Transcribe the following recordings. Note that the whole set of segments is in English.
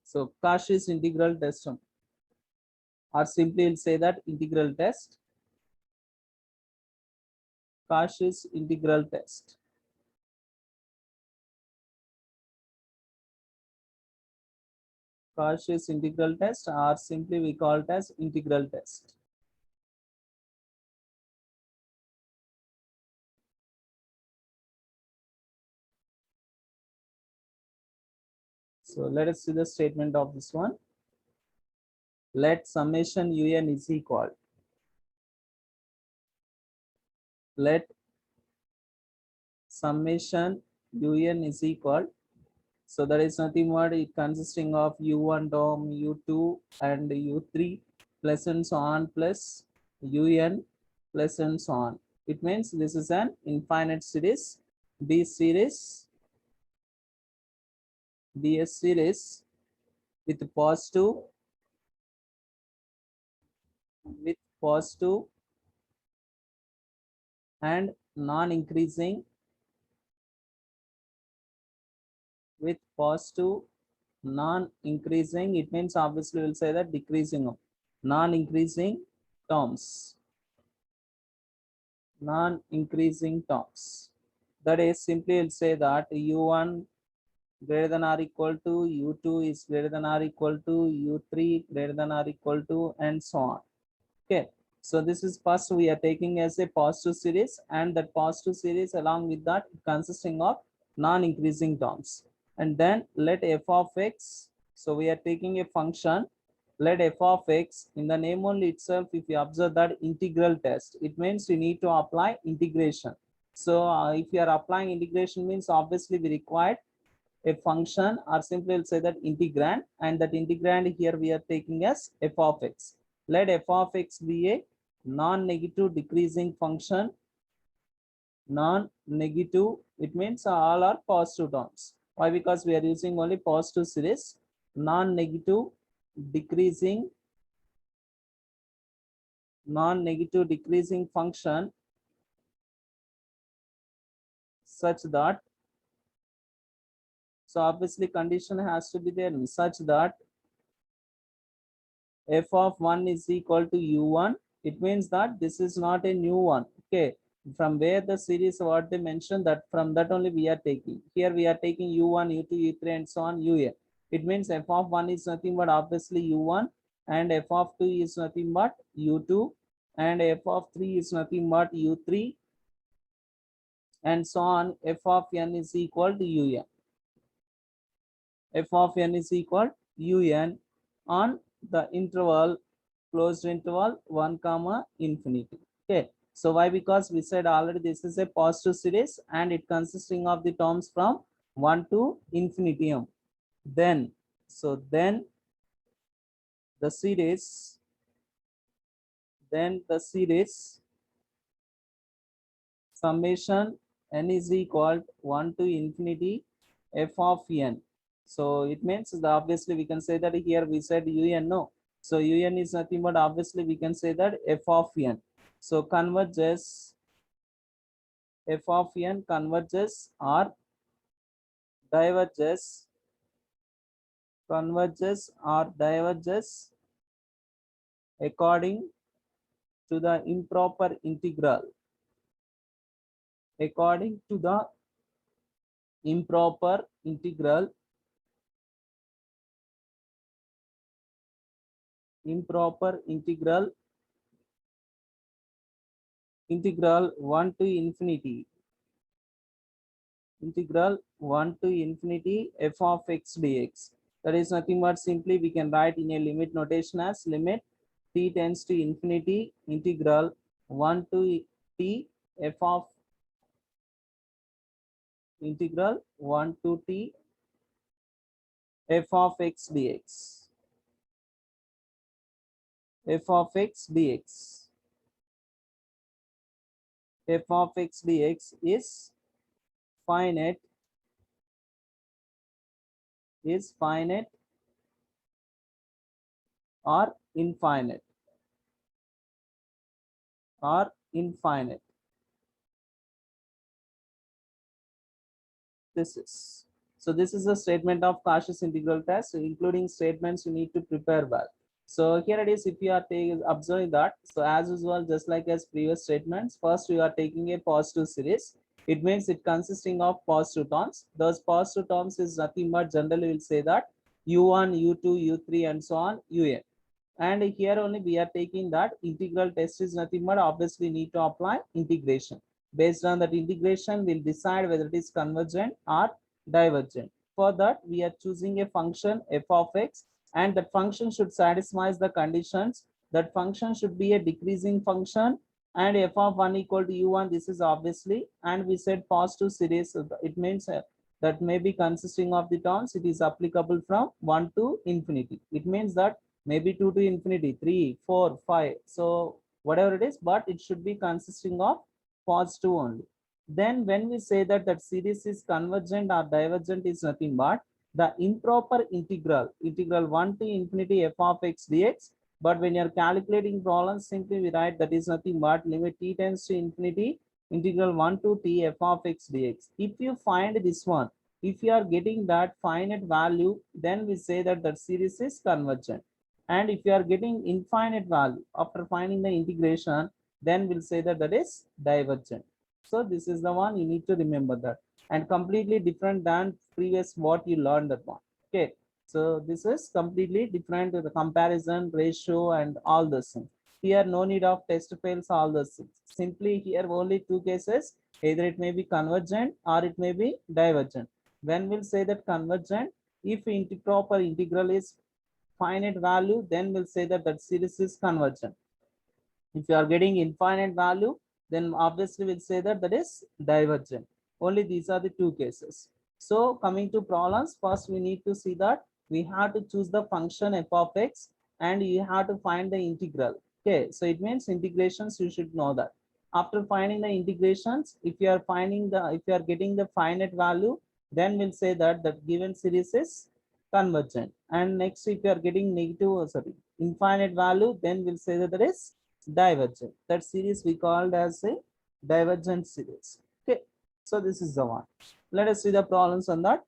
So Cauchy's integral test, or simply we'll say that integral test. Cauchy's integral test. Cauchy's integral test, or simply we call it as integral test. So let us see the statement of this one. Let summation un is equal. Let summation un is equal. So that is nothing but it consisting of u1 term, u2 and u3 plus and so on plus un plus and so on. It means this is an infinite series, ds series with positive and non-increasing with positive non-increasing. It means obviously we'll say that decreasing of non-increasing terms. Non-increasing terms. That is simply we'll say that u1 greater than or equal to u2 is greater than or equal to u3 greater than or equal to, and so on. Okay, so this is first we are taking as a positive series, and that positive series along with that consisting of non-increasing terms. And then let f of x, so we are taking a function, let f of x, in the name only itself, if you observe that integral test, it means you need to apply integration. So if you are applying integration means obviously we require a function, or simply we'll say that integrand, and that integrand here we are taking as f of x. Let f of x be a non-negative decreasing function. Non-negative, it means all are positive terms. Why? Because we are using only positive series. Non-negative decreasing, non-negative decreasing function such that, so obviously condition has to be there such that f of 1 is equal to u1. It means that this is not a new one. Okay, from where the series what they mentioned, that from that only we are taking. Here we are taking u1, u2, u3 and so on un. It means f of 1 is nothing but obviously u1, and f of 2 is nothing but u2, and f of 3 is nothing but u3, and so on. F of n is equal to un. F of n is equal un on the interval, closed interval 1 comma infinity. Okay, so why? Because we said already this is a positive series and it consisting of the terms from 1 to infinitum. Then so then the series summation n is equal 1 to infinity f of n. So it means that obviously we can say that here we said un, no. So un is nothing but obviously we can say that f of n. So converges, f of n converges or diverges, according to the improper integral, according to the improper integral, integral 1 to infinity, integral 1 to infinity f of x dx. That is nothing but simply we can write in a limit notation as limit t tends to infinity, integral 1 to t f of, integral 1 to t f of x dx, f of x dx, f of x dx is finite, or infinite, or infinite. This is, So this is a statement of Cauchy's integral test, so including statements you need to prepare well. So here it is, if you are observing that, so as usual, just like as previous statements, first you are taking a positive series. It means it consisting of positive terms. Those positive terms is nothing but generally will say that u1, u2, u3, and so on, un. And here only we are taking that integral test is nothing but obviously need to apply integration. Based on that integration, we'll decide whether it is convergent or divergent. For that, we are choosing a function f of x, and that function should satisfy the conditions. That function should be a decreasing function, and f of 1 equal to u1. This is obviously, and we said positive series. So it means that may be consisting of the terms. It is applicable from 1 to infinity. It means that maybe 2 to infinity, 3, 4, 5. So whatever it is, but it should be consisting of positive only. Then when we say that that series is convergent or divergent is nothing but the improper integral, integral 1 to infinity f of x dx. But when you're calculating problems, simply we write that is nothing but limit t tends to infinity, integral 1 to t f of x dx. If you find this one, if you are getting that finite value, then we say that that series is convergent. And if you are getting infinite value after finding the integration, then we'll say that that is divergent. So this is the one you need to remember that, and completely different than previous what you learned that one. Okay, so this is completely different to the comparison ratio and all those things. Here no need of test fails, all those things. Simply here only two cases, either it may be convergent or it may be divergent. When we'll say that convergent, if proper integral is finite value, then we'll say that that series is convergent. If you are getting infinite value, then obviously we'll say that that is divergent. Only these are the two cases. So coming to problems, first we need to see that we have to choose the function f of x, and you have to find the integral. Okay, so it means integrations, you should know that. After finding the integrations, if you are getting the finite value, then we'll say that that given series is convergent. And next, if you are getting infinite value, then we'll say that there is divergent. That series we called as a divergent series. Okay, so this is the one. Let us see the problems on that.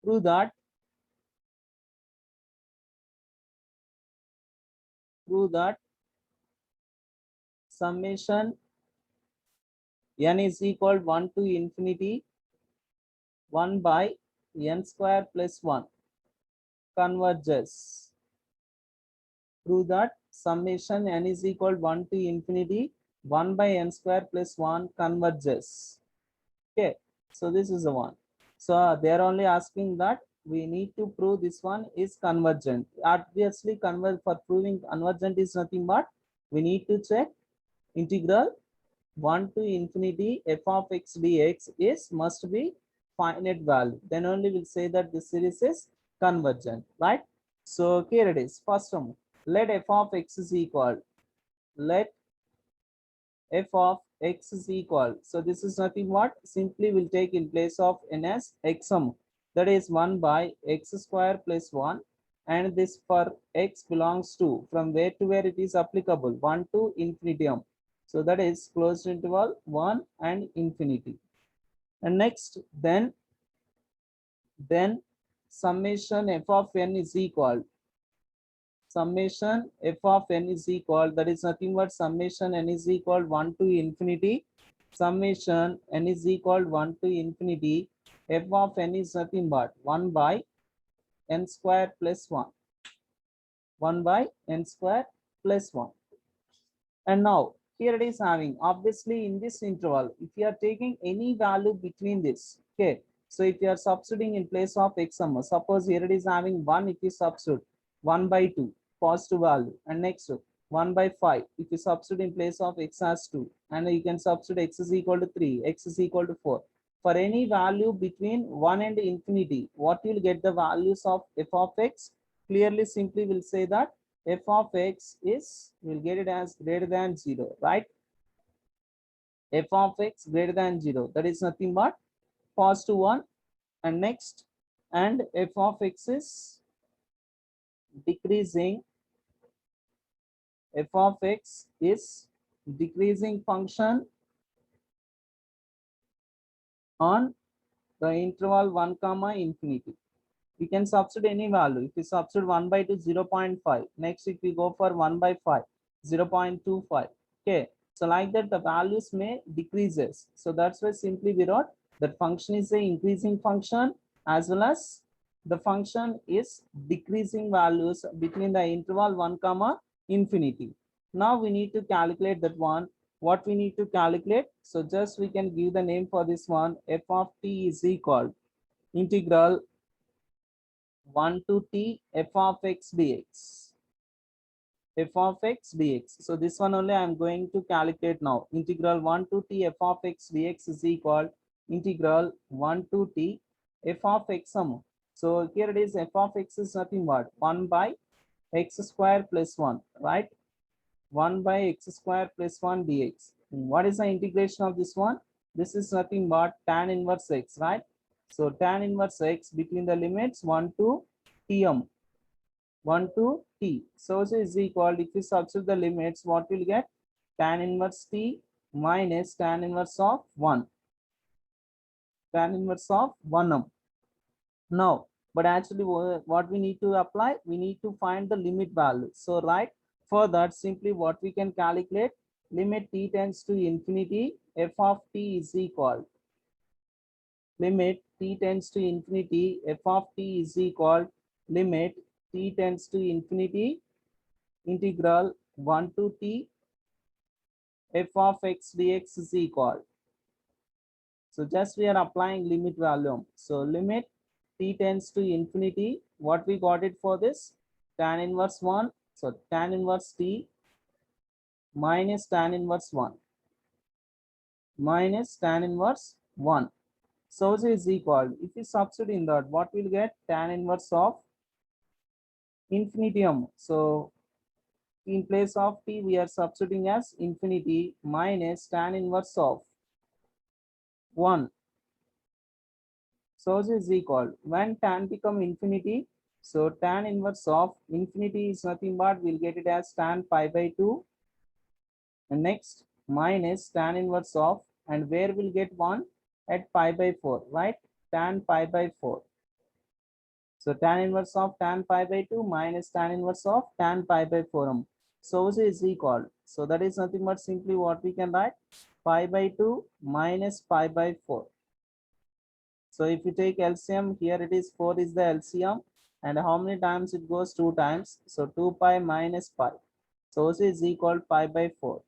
Prove that summation n is equal 1 to infinity 1 by n square plus 1 converges. Prove that summation n is equal 1 to infinity 1 by n square plus 1 converges. Okay, so this is the one. So they are only asking that we need to prove this one is convergent. Obviously, for proving convergent is nothing but we need to check integral 1 to infinity f of x dx is must be finite value. Then only we'll say that the series is convergent, right? So here it is. First one, let f of x is equal. Let f of x is equal. So this is nothing but simply will take in place of n as x sum. That is 1 by x square plus 1. And this for x belongs to from where to where it is applicable 1 to infinitum. So that is closed interval 1 and infinity. And next then summation f of n is equal. Summation f of n is equal, that is nothing but summation n is equal 1 to infinity. Summation n is equal 1 to infinity. F of n is nothing but 1 by n square plus 1. 1 by n square plus 1. And now here it is having, obviously in this interval, if you are taking any value between this, okay. So if you are substituting in place of x sum, suppose here it is having 1, if you substitute 1 by 2 positive value, and next 1 by 5 if you substitute in place of x as 2, and you can substitute x is equal to 3, x is equal to 4. For any value between 1 and infinity, what you will get the values of f of x? Clearly, simply will say that f of x is, we'll get it as greater than 0, right? F of x greater than 0, that is nothing but positive 1. And next, and f of x is decreasing. F of x is decreasing function on the interval 1 comma infinity. We can substitute any value. If we substitute 1 by 2, 0.5. Next, if we go for 1 by 5, 0.25. Okay. So like that, the values may decreases. So that's why simply we wrote that function is a increasing function as well as the function is decreasing values between the interval 1 comma infinity. Now we need to calculate that one. What we need to calculate? So just we can give the name for this one. F of t is equal integral 1 to t f of x dx. F of x dx. So this one only I am going to calculate now. Integral 1 to t f of x dx is equal integral 1 to t f of x sum. So here it is, f of x is nothing but 1 by x square plus 1, right? 1 by x square plus 1 dx. What is the integration of this one? This is nothing but tan inverse x, right? So tan inverse x between the limits 1 to tm, 1 to t. So this is equal, if we substitute the limits, what will get? Tan inverse t minus tan inverse of 1. Tan inverse of 1m. Now, but actually what we need to apply? We need to find the limit value. So right, for that simply what we can calculate, limit t tends to infinity, f of t is equal, limit t tends to infinity, f of t is equal, limit t tends to infinity, integral 1 to t f of x dx is equal. So just we are applying limit value. So limit t tends to infinity. What we got it for this? Tan inverse 1. So tan inverse t minus tan inverse 1 minus tan inverse 1. So this is equal. If we substitute in that, what we'll get? Tan inverse of infinitum. So in place of t, we are substituting as infinity minus tan inverse of 1. So this is equal. When tan become infinity, so tan inverse of infinity is nothing but we'll get it as tan pi by 2. And next minus tan inverse of, and where we'll get 1 at pi by 4, right? Tan pi by 4. So tan inverse of tan pi by 2 minus tan inverse of tan pi by 4. So this is equal. So that is nothing but simply what we can write, pi by 2 minus pi by 4. So if you take LCM, here it is 4 is the LCM, and how many times it goes? 2 times. So 2 pi minus pi. So this is equal pi by 4.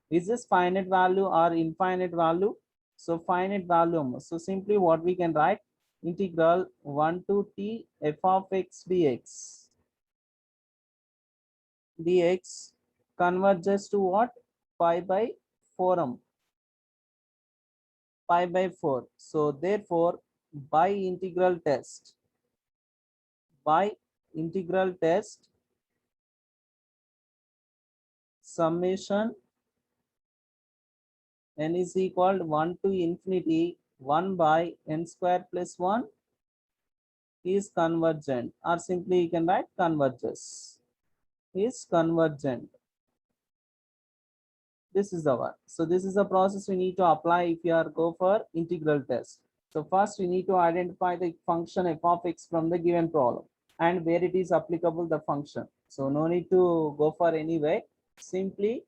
Is this finite value or infinite value? So finite value. So simply what we can write, integral 1 to t f of x dx. Dx converges to what? Pi by 4m. Pi by 4. So therefore, by integral test, summation n is equal 1 to infinity 1 by n square plus 1 is convergent, or simply you can write converges, is convergent. This is the one. So this is the process we need to apply if you are go for integral test. So first we need to identify the function f of x from the given problem and where it is applicable the function. So no need to go for any way. Simply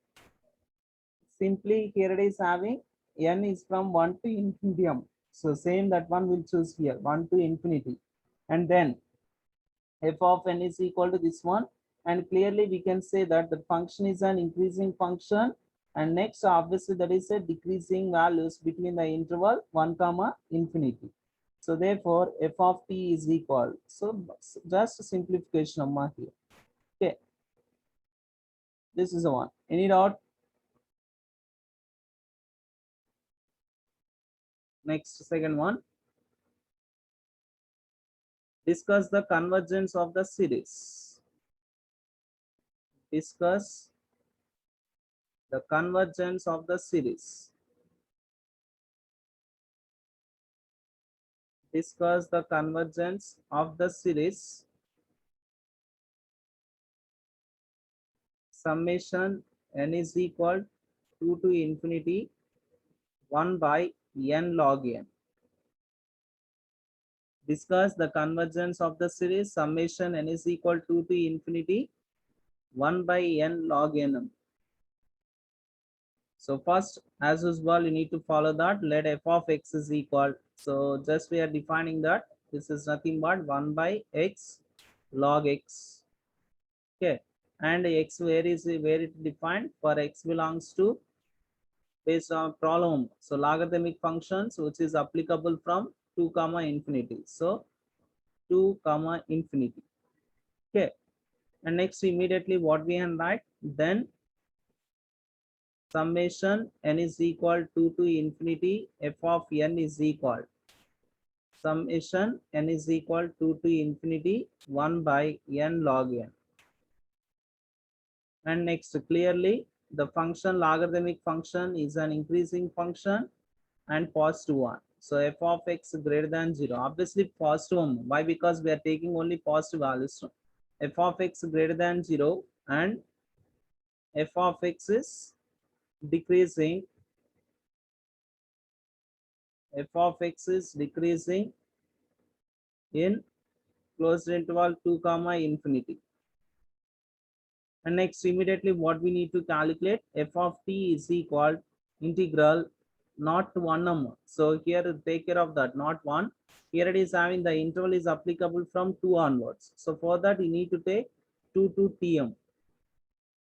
here it is having n is from 1 to infinitum. So same that one will choose here, 1 to infinity. And then f of n is equal to this one. And clearly we can say that the function is an increasing function. And next, obviously, that is a decreasing values between the interval 1 comma infinity. So therefore, f of t is equal. So just a simplification of here. Okay. This is the one. Any doubt? Next, second one. Discuss the convergence of the series. Discuss the convergence of the series. Discuss the convergence of the series. Summation n is equal 2 to infinity 1 by n log n. Discuss the convergence of the series summation n is equal to infinity 1 by n log n. So first, as usual, you need to follow that. Let f of x is equal. So just we are defining that this is nothing but 1 by x log x. Okay, and x where it defined? For x belongs to based on problem. So logarithmic functions which is applicable from 2 comma infinity. So 2 comma infinity. Okay, and next immediately what we can write? Then summation n is equal to infinity f of n is equal summation n is equal to infinity 1 by n log n. And next, clearly the function logarithmic function is an increasing function and positive one. So f of x greater than 0, obviously positive one. Why? Because we are taking only positive values. F of x greater than 0 and f of x is decreasing, f of x is decreasing in closed interval 2 comma infinity. And next immediately what we need to calculate? F of t is equal integral not 1 number. So here take care of that, not 1. Here it is having the interval is applicable from 2 onwards. So for that you need to take 2 to tm,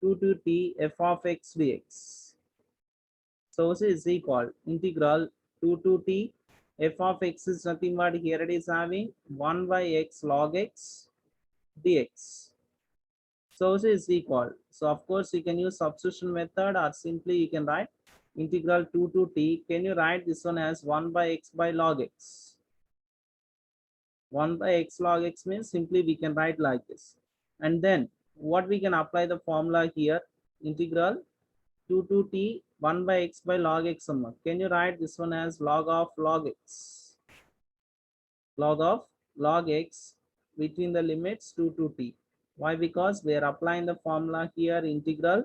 2 to t f of x dx. So this is equal integral 2 to t f of x is nothing but here it is having 1 by x log x dx. So this is equal. So of course you can use substitution method or simply you can write integral 2 to t. Can you write this one as 1 by x by log x? 1 by x log x means simply we can write like this. And then what we can apply the formula here? Integral 2 to t 1 by x by log x. Can you write this one as log of log x? Log of log x between the limits 2 to t. Why? Because we are applying the formula here, integral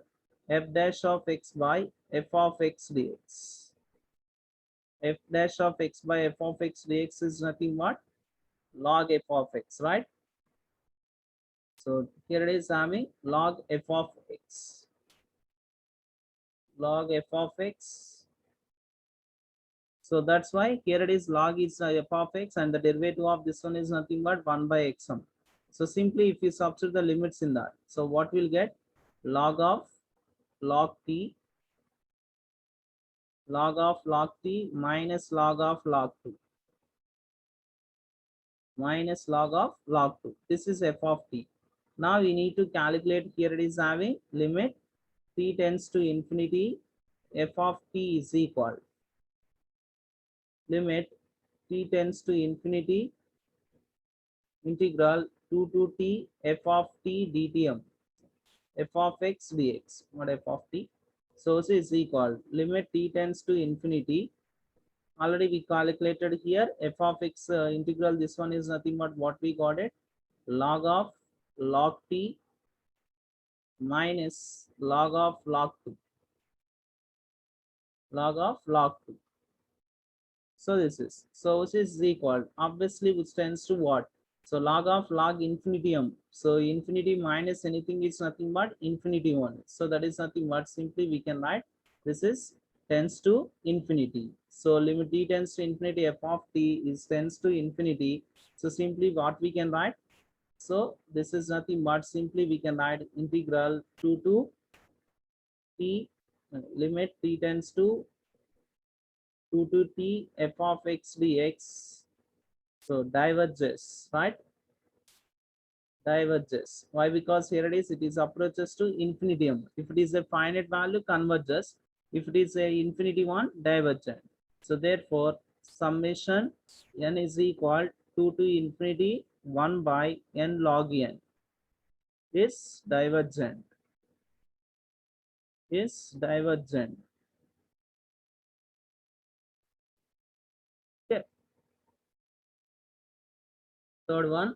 f dash of x by f of x dx. F dash of x by f of x dx is nothing but log f of x, right? So here it is having log f of x. Log f of x. So that's why here it is log is f of x and the derivative of this one is nothing but 1 by x sum. So simply if you substitute the limits in that, so what we'll get? Log of log t minus log of log 2 minus log of log 2. This is f of t. Now we need to calculate, here it is having limit t tends to infinity f of t is equal limit t tends to infinity integral 2 to t f of t dtm f of x dx, not f of t. So this is equal limit t tends to infinity. Already we calculated here f of x integral, this one is nothing but what we got it, log of log t minus log of log 2, log of log 2. So this is equal obviously which tends to what? So log of log infinitium. So infinity minus anything is nothing but infinity one. So that is nothing but simply we can write this is tends to infinity. So limit t tends to infinity f of t is tends to infinity. So simply what we can write? So this is nothing but simply we can write integral 2 to t limit t tends to 2 to t f of x dx. So diverges, right? Diverges. Why? Because here it is approaches to infinitum. If it is a finite value, converges. If it is a infinity one, divergent. So therefore, summation n is equal 2 to infinity 1 by n log n is divergent. Is divergent. Okay. Third one.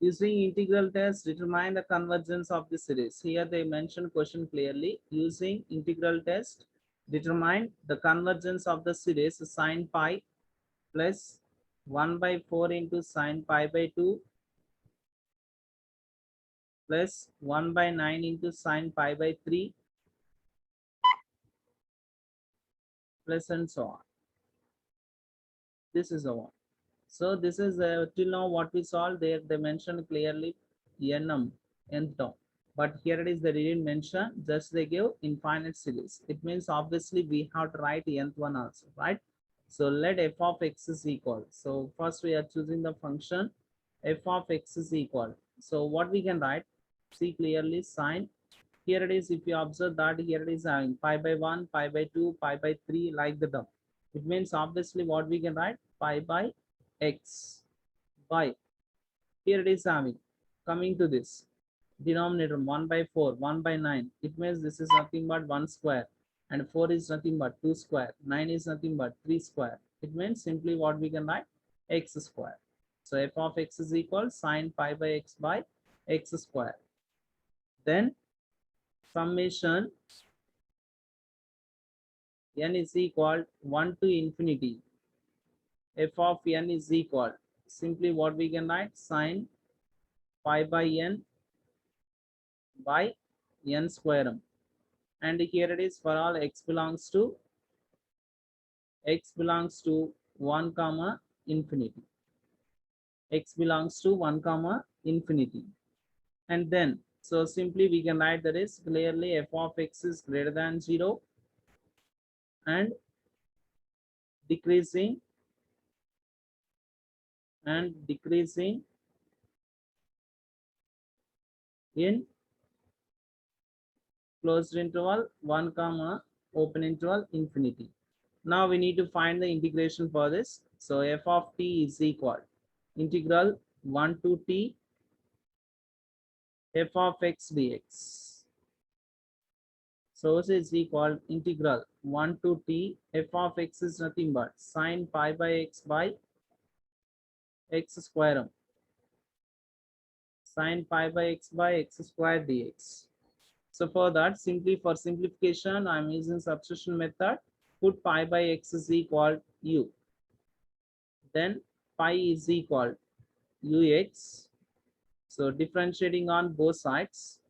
Using integral test, determine the convergence of the series. Here they mention question clearly. Using integral test, determine the convergence of the series sine pi plus 1 by 4 into sine pi by 2 plus 1 by 9 into sine pi by 3 plus and so on. This is the one. So this is till now what we solved there. They mentioned clearly nm, nth term. But here it is they didn't mention, just they give infinite series. It means obviously we have to write nth one also, right? So let f of x is equal. So first we are choosing the function f of x is equal. So what we can write, see clearly sine. Here it is, if you observe that here it is having pi by 1, pi by 2, pi by 3 like the term. It means obviously what we can write, pi by x by, here it is having, coming to this denominator 1 by 4, 1 by 9. It means this is nothing but 1 square and 4 is nothing but 2 square, 9 is nothing but 3 square. It means simply what we can write, x square. So f of x is equal sine pi by x by x square. Then summation n is equal 1 to infinity. F of n is equal, simply what we can write, sine pi by n by n square m. And here it is for all x belongs to 1 comma infinity. X belongs to 1 comma infinity. And then so simply we can write that is clearly f of x is greater than 0 and decreasing in closed interval 1 comma open interval infinity. Now we need to find the integration for this. So f of t is equal integral 1 to t f of x dx. So this is equal integral 1 to t f of x is nothing but sine pi by x by x square m, sine pi by x square dx. So for that, simply for simplification, I'm using substitution method. Put pi by x is equal u. Then pi is equal ux. So differentiating on both sides.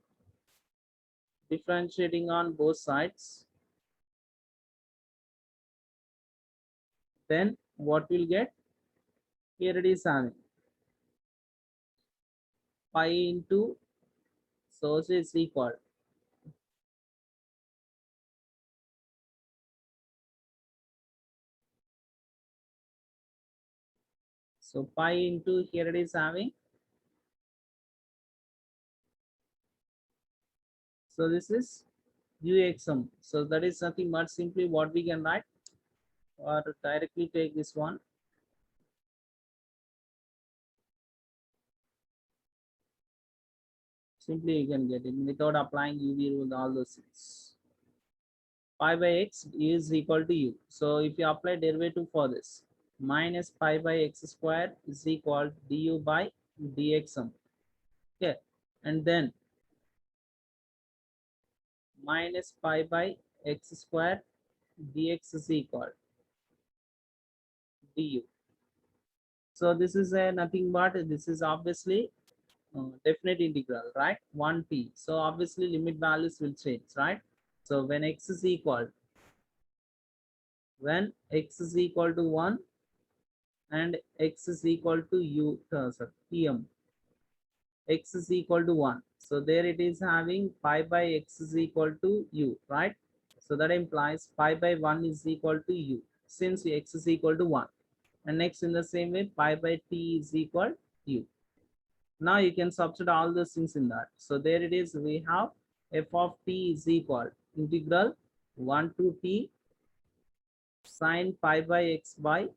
Then what we'll get? Here it is having pi into, so is equal so pi into, here it is having, so this is uxm. So that is nothing but simply what we can write, or directly take this one. Simply you can get it without applying UV rule, all those things. Pi by x is equal to u. So if you apply derivative for this, minus pi by x square is equal du by dxm. Okay, and then minus pi by x square dx is equal du. So this is a nothing but, this is obviously definite integral, right? 1t. So obviously limit values will change, right? So when x is equal, to 1 and x is equal to u, sorry, tm, x is equal to 1. So there it is having pi by x is equal to u, right? So that implies pi by 1 is equal to u, since x is equal to 1. And next in the same way, pi by t is equal u. Now you can substitute all those things in that. So there it is, we have f of t is equal integral 1 to t sine pi by x by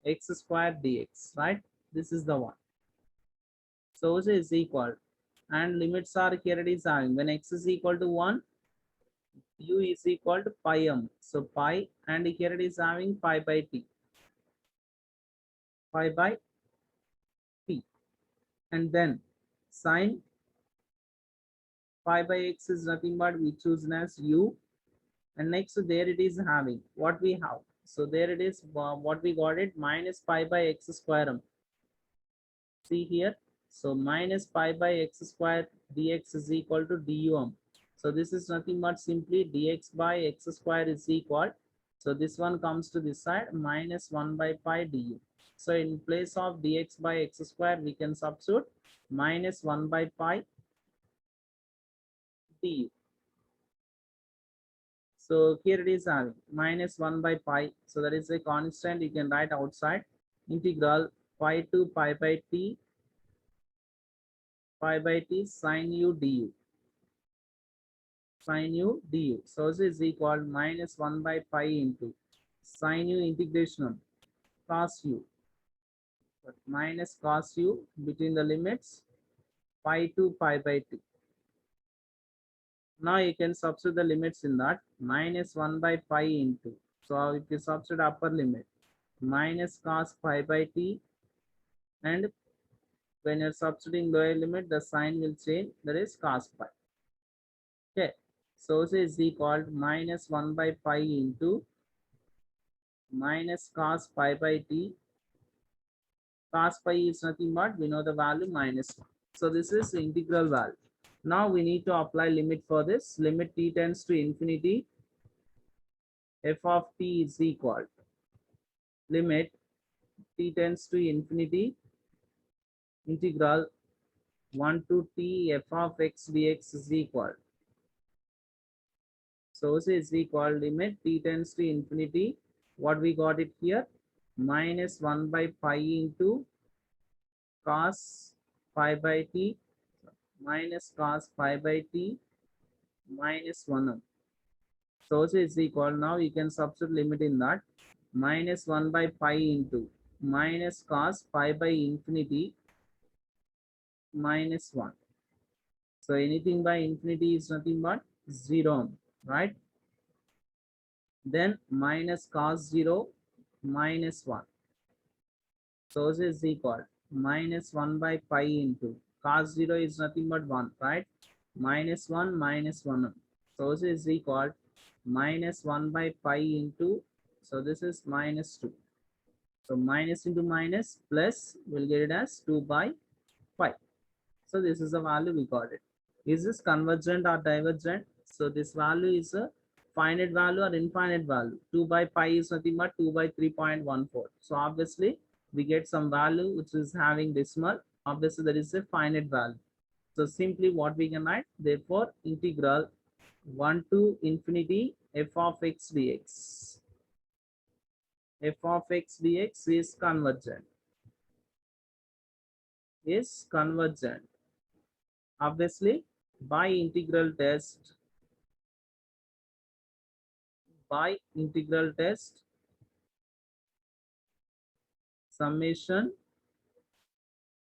x square dx, right? This is the one. So this is equal, and limits are, here it is having, when x is equal to 1, u is equal to pi m. So pi, and here it is having pi by t, pi by and then sine pi by x is nothing but we choose as u, and next there it is having what we have. So there it is, what we got it, minus pi by x square m. See here, so minus pi by x square dx is equal to dum. So this is nothing but simply dx by x square is equal, so this one comes to this side, minus 1 by pi du. So in place of dx by x square we can substitute minus 1 by pi du. So here it is having minus 1 by pi. So that is a constant you can write outside. Integral pi to pi by t sine u du. Sine u du. So this is equal minus 1 by pi into sine u integration of cos u. But minus cos u between the limits pi to pi by t. Now you can substitute the limits in that, minus 1 by pi into. So if you substitute upper limit, minus cos pi by t, and when you're substituting lower limit, the sign will change, that is cos pi. Okay, so this is equal to minus 1 by pi into minus cos pi by t. Cos pi is nothing but we know the value minus 1. So this is the integral value. Now we need to apply limit for this. Limit t tends to infinity, f of t is equal to limit t tends to infinity, integral 1 to t f of x dx is equal. So this is equal limit t tends to infinity. What we got it here? Minus 1 by pi into cos pi by t minus cos pi by t minus 1. So this is equal. Now you can substitute limit in that. Minus 1 by pi into minus cos pi by infinity minus 1. So anything by infinity is nothing but 0, right? Then minus cos 0 minus 1. So this is equal minus 1 by pi into cos 0 is nothing but 1, right? Minus 1 minus 1. So this is equal minus 1 by pi into, so this is minus 2. So minus into minus plus, we'll get it as 2 by pi. So this is the value we got it. Is this convergent or divergent? So this value is a finite value or infinite value. 2 by pi is nothing but 2 by 3.14. So obviously we get some value which is having decimal. Obviously there is a finite value. So simply what we can write, therefore integral 1 to infinity f of x dx. F of x dx is convergent. Is convergent. Obviously by integral test, summation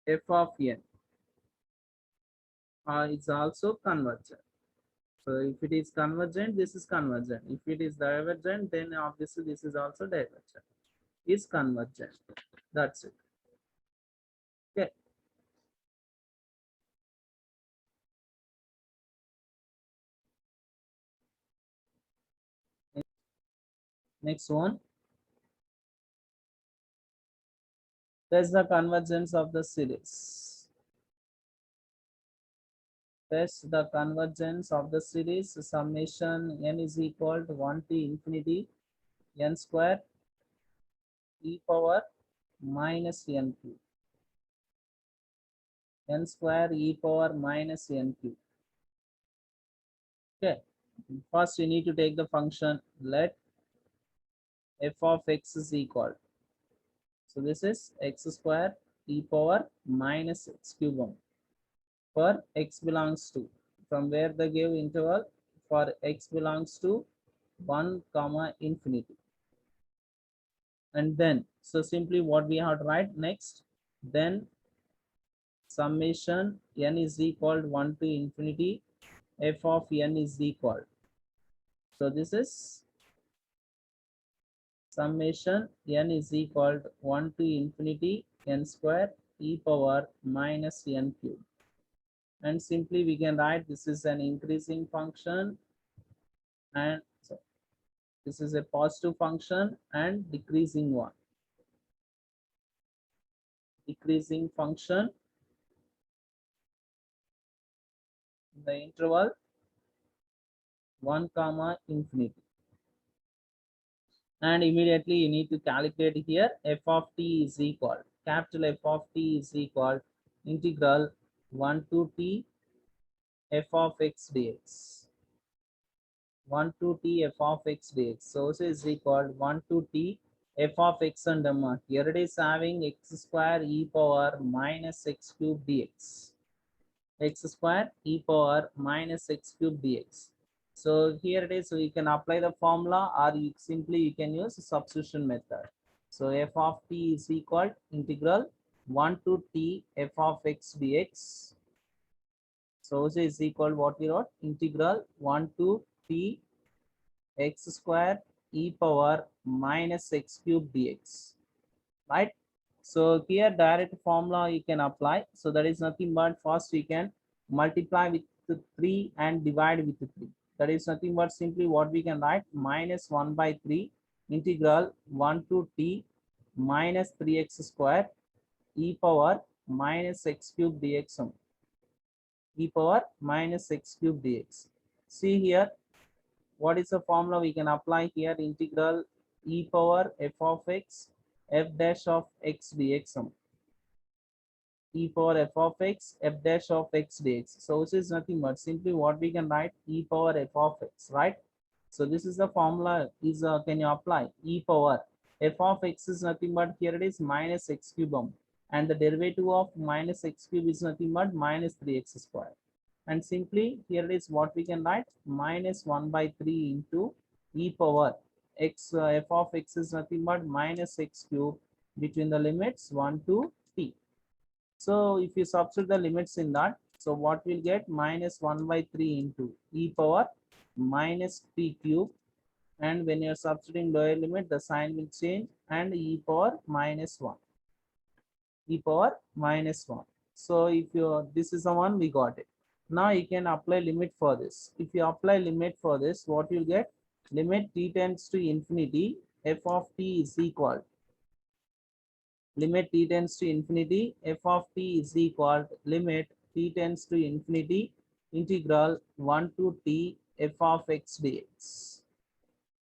f of n is also convergent. So if it is convergent, this is convergent. If it is divergent, then obviously this is also divergent. Is convergent. That's it. Okay. Next one. Test the convergence of the series. Test the convergence of the series. Summation n is equal to 1 to infinity n square e power minus n cube. N square e power minus n cube. Okay. First, you need to take the function let f of x is equal. So this is x square e power minus x cube for x belongs to, from where they give interval for x belongs to 1 comma infinity. And then, so simply what we have to write next, then summation n is equal to 1 to infinity f of n is equal. So this is summation n is equal to 1 to infinity n square e power minus n cube. And simply we can write this is an increasing function, and so this is a positive function and decreasing one. Decreasing function in the interval 1 comma infinity. And immediately you need to calculate here f of t is equal, capital F of t is equal integral 1 to t f of x dx. 1 to t f of x dx. So this is equal 1 to t f of x and here it is having x square e power minus x cube dx. X square e power minus x cube dx. So here it is, so you can apply the formula, or you simply you can use substitution method. So f of t is equal integral 1 to t f of x dx. So this is equal what we wrote, integral 1 to t x square e power minus x cube dx, right? So here direct formula you can apply. So that is nothing but first you can multiply with the 3 and divide with the 3. That is nothing but simply what we can write, minus 1 by 3 integral 1 to t minus 3x square e power minus x cube dx, e power minus x cube dx. See here, what is the formula we can apply here, integral e power f of x f dash of x dx, e power f of x f dash of x dx. So this is nothing but simply what we can write, e power f of x, right? So this is the formula is can you apply e power f of x is nothing but here it is minus x cube, and the derivative of minus x cube is nothing but minus 3x square. And simply here it is what we can write, minus 1 by 3 into e power x f of x is nothing but minus x cube between the limits 1 to t. So if you substitute the limits in that, so what we'll get, minus 1 by 3 into e power minus p cube, and when you're substituting lower limit the sign will change, and e power minus 1, e power minus 1. So if you, this is the one we got it. Now you can apply limit for this. If you apply limit for this, what you'll get, limit t tends to infinity f of t is equal, limit t tends to infinity f of t is equal limit t tends to infinity integral 1 to t f of x dx,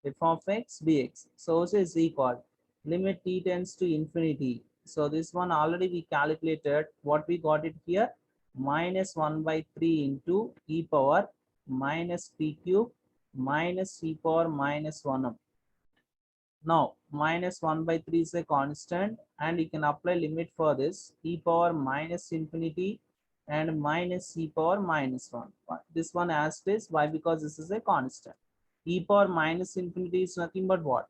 f of x dx. So this is equal limit t tends to infinity. So this one already we calculated, what we got it here, minus 1 by 3 into e power minus p cube minus e power minus 1. Now minus 1 by 3 is a constant, and you can apply limit for this, e power minus infinity and minus e power minus 1. This one as this, why? Because this is a constant. E power minus infinity is nothing but what?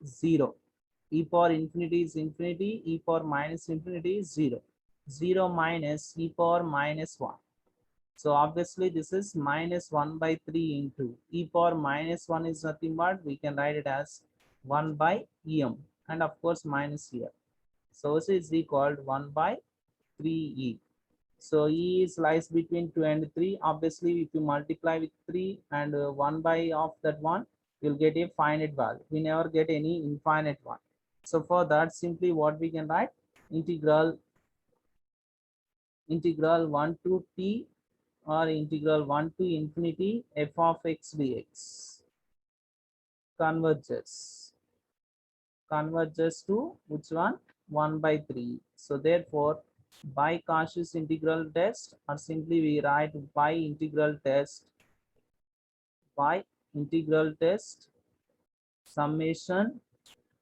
0. E power infinity is infinity, e power minus infinity is 0. 0 minus e power minus 1. So obviously this is minus 1 by 3 into e power minus 1 is nothing but we can write it as 1 by em, and of course minus here. So this is equal 1 by 3e. So e is lies between 2 and 3. Obviously if you multiply with 3 and 1 by of that one, you'll get a finite value. We never get any infinite one. So for that, simply what we can write, integral 1 to t or integral 1 to infinity f of x dx converges to which one, 1 by 3. So therefore by Cauchy's integral test, or simply we write by integral test summation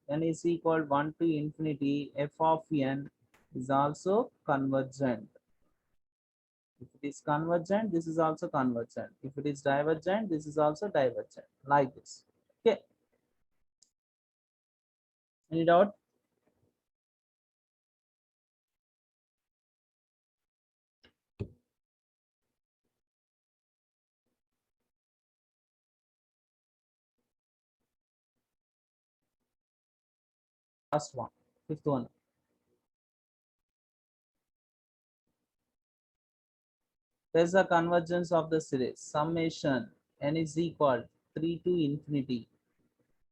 n is equal 1 to infinity f of n is also convergent. If it is convergent, this is also convergent. If it is divergent, this is also divergent, like this. Okay. Any doubt? Last one, fifth one. There's the convergence of the series. Summation n is equal 3 to infinity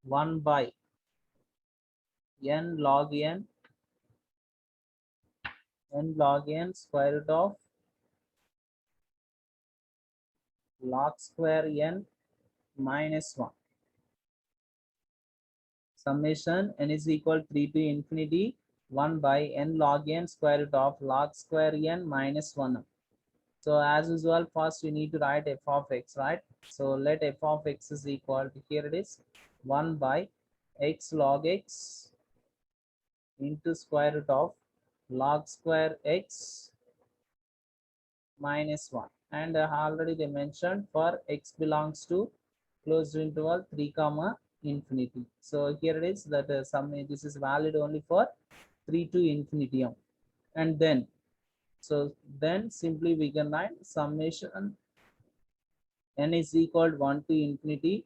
1 by n log n square root of log square n minus 1. Summation n is equal 3 to infinity 1 by n log n square root of log square n minus 1. So as usual, first we need to write f of x, right? So let f of x is equal to, here it is, 1 by x log x into square root of log square x minus 1. And already they mentioned for x belongs to closed interval 3 comma infinity. So here it is that this is valid only for 3 to infinity. And then, so then simply we can write summation n is equal 1 to infinity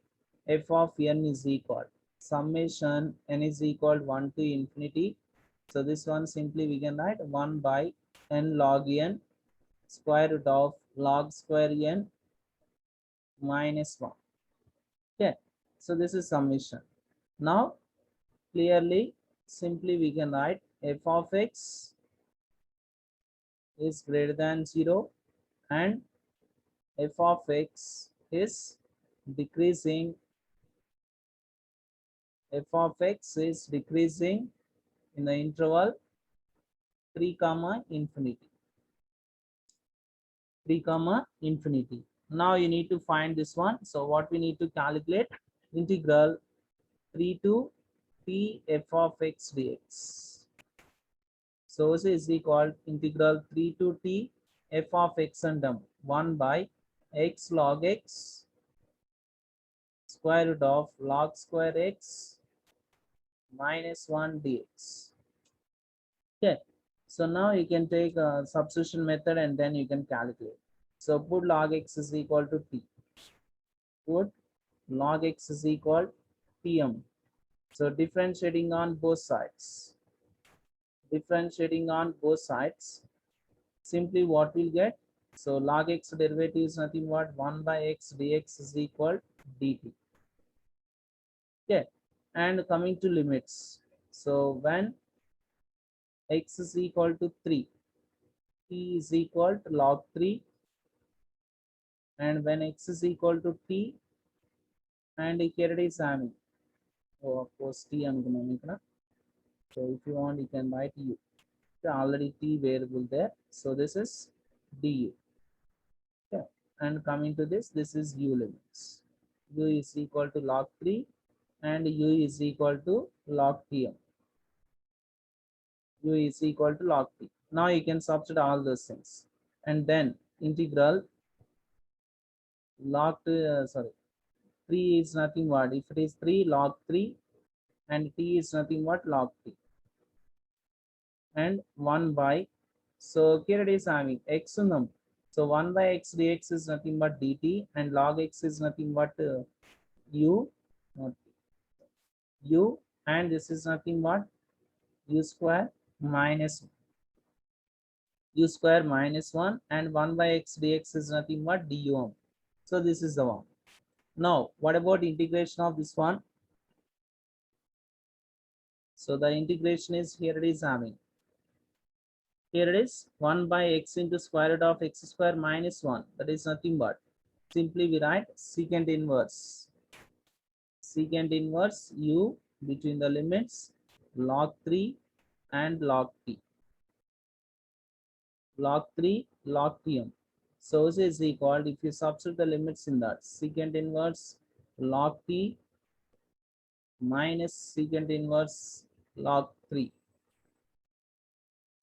f of n is equal summation n is equal 1 to infinity. So this one simply we can write 1 by n log n square root of log square n minus 1. Okay, so this is summation. Now clearly simply we can write f of x is greater than 0 and f of x is decreasing, f of x is decreasing in the interval 3 comma infinity, 3 comma infinity. Now you need to find this one. So what we need to calculate, integral 3 to p f of x dx. So this is equal integral 3 to t f of x and 1 by x log x square root of log square x minus 1 dx. Okay, so now you can take a substitution method and then you can calculate. So put log x is equal to t. Put log x is equal tm. So differentiating on both sides. Differentiating on both sides. Simply what we'll get? So log x derivative is nothing but 1 by x dx is equal dt. Okay, and coming to limits. So when x is equal to 3, t is equal to log 3, and when x is equal to t, and here it is having, oh, of course t అనుకున్నాను ఇక్కడ. So if you want you can write u. So already t variable there, so this is du. Okay, and coming to this is u limits. U is equal to log 3 and u is equal to log tm. U is equal to log t. Now you can substitute all those things and then integral log 3 is nothing but, if it is 3 log 3 and t is nothing but log t and 1 by, so here it is having x in them, so 1 by x dx is nothing but dt and log x is nothing but u, not u, and this is nothing but u square minus u square minus 1 and 1 by x dx is nothing but du. So this is the one. Now what about integration of this one? So the integration is, here it is having, here it is 1 by x into square root of x square minus 1, that is nothing but, simply we write secant inverse u between the limits log 3 and log t, log 3 log tm. So this is equal, if you substitute the limits in that, secant inverse log t minus secant inverse log 3.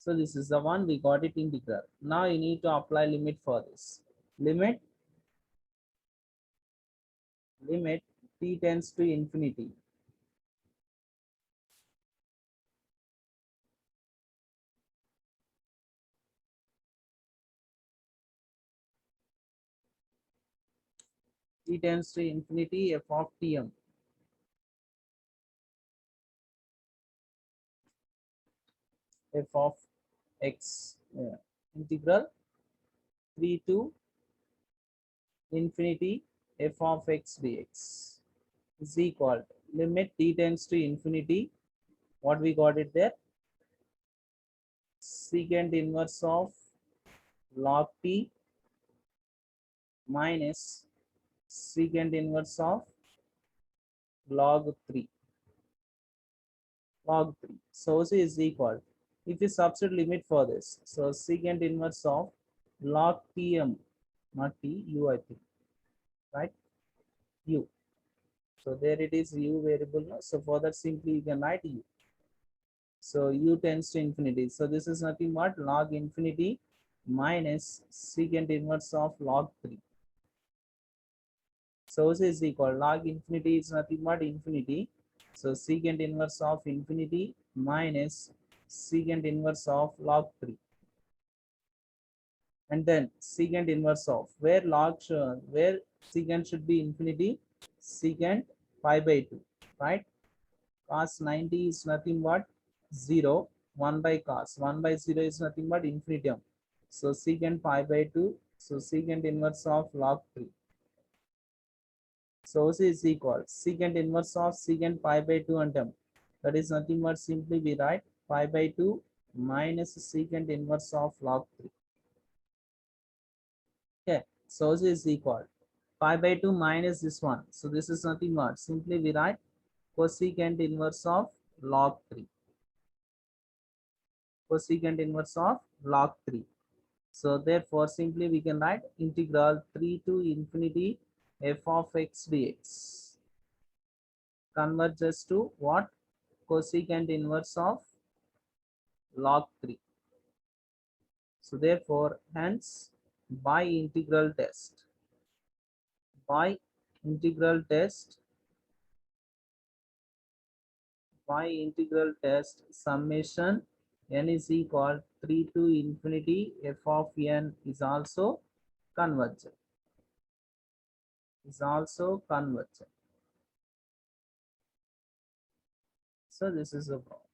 So this is the one we got it integral. Now you need to apply limit for this. Limit t tends to infinity. T tends to infinity f of tm. F of x, integral 3 to infinity f of x dx is equal to limit t tends to infinity. What we got it there? Secant inverse of log t minus secant inverse of log 3. Log 3. So C is equal. If you substitute limit for this, so secant inverse of log tm, not t, u I think, right? U. So there it is u variable. So for that simply you can write u. So u tends to infinity. So this is nothing but log infinity minus secant inverse of log 3. So this is equal. Log infinity is nothing but infinity. So secant inverse of infinity minus secant inverse of log 3. And then secant inverse of where where secant should be infinity, secant pi by 2, right? Cos 90 is nothing but 0, 1 by cos. 1 by 0 is nothing but infinitum. So secant pi by 2. So secant inverse of log 3. So C is equal secant inverse of secant pi by 2 and m. That is nothing but simply we write pi by 2 minus secant inverse of log 3. Okay, so C is equal pi by 2 minus this one. So this is nothing but simply we write cosecant inverse of log 3. Cosecant inverse of log 3. So therefore simply we can write integral 3 to infinity f of x dx converges to what? Cosecant inverse of log 3. So therefore hence by integral test, by integral test, by integral test summation n is equal 3 to infinity f of n is also convergent, is also convergent. So this is the problem.